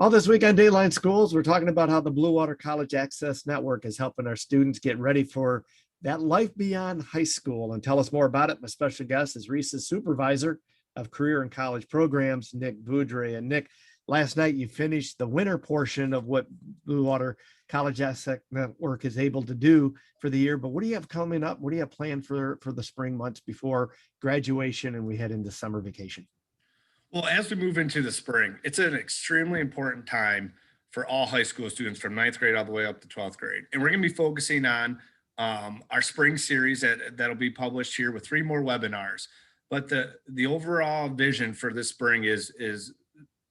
All this week on Dateline Schools, we're talking about how the Blue Water College Access Network is helping our students get ready for that life beyond high school. And tell us more about it, my special guest is SCCRESA's Supervisor of Career and College Programs, Nick Beaudry. And Nick, last night you finished the winter portion of what Blue Water College Access Network is able to do for the year. But what do you have coming up? What do you have planned for the spring months before graduation and we head into summer vacation? Well, as we move into the spring, it's an extremely important time for all high school students from ninth grade all the way up to 12th grade. And we're going to be focusing on our spring series that'll be published here with 3 more webinars. But the overall vision for this spring is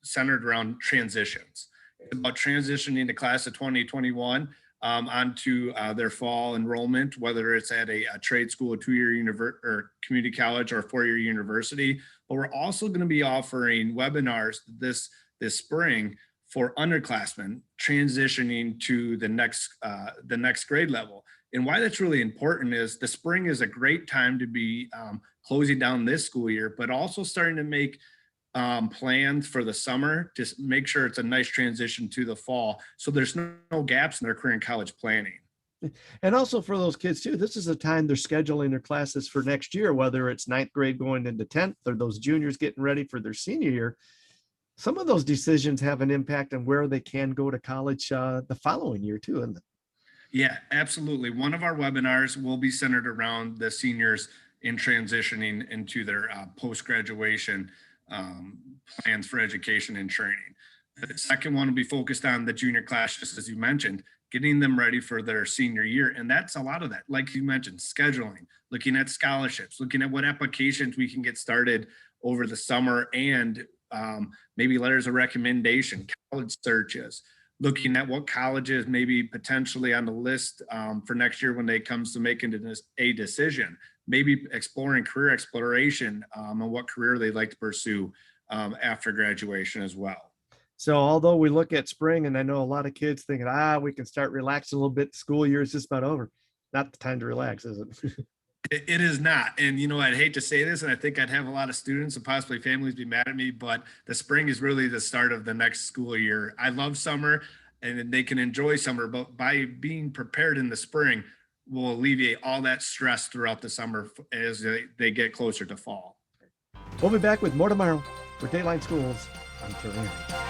centered around transitions. It's about transitioning the class of 2021 onto their fall enrollment, whether it's at a trade school, a 2-year or community college, or a 4-year university. But we're also going to be offering webinars this spring for underclassmen transitioning to the next grade level. And why that's really important is the spring is a great time to be closing down this school year, but also starting to make plans for the summer to make sure it's a nice transition to the fall, so there's no gaps in their career and college planning. And also for those kids too, this is the time they're scheduling their classes for next year, whether it's 9th grade going into 10th or those juniors getting ready for their senior year. Some of those decisions have an impact on where they can go to college the following year too, isn't it? Yeah, absolutely. One of our webinars will be centered around the seniors in transitioning into their post-graduation plans for education and training. The second one will be focused on the junior class, just as you mentioned, getting them ready for their senior year. And that's a lot of that, like you mentioned, scheduling, looking at scholarships, looking at what applications we can get started over the summer, and maybe letters of recommendation, college searches, looking at what colleges may be potentially on the list for next year when they comes to making a decision, maybe exploring career exploration and what career they'd like to pursue after graduation as well. So although we look at spring, and I know a lot of kids thinking, we can start relaxing a little bit, the school year is just about over. Not the time to relax, is it? It is not. And, I'd hate to say this, and I think I'd have a lot of students and possibly families be mad at me, but the spring is really the start of the next school year. I love summer, and they can enjoy summer, but by being prepared in the spring will alleviate all that stress throughout the summer as they get closer to fall. We'll be back with more tomorrow for Dateline Schools. I'm Terry.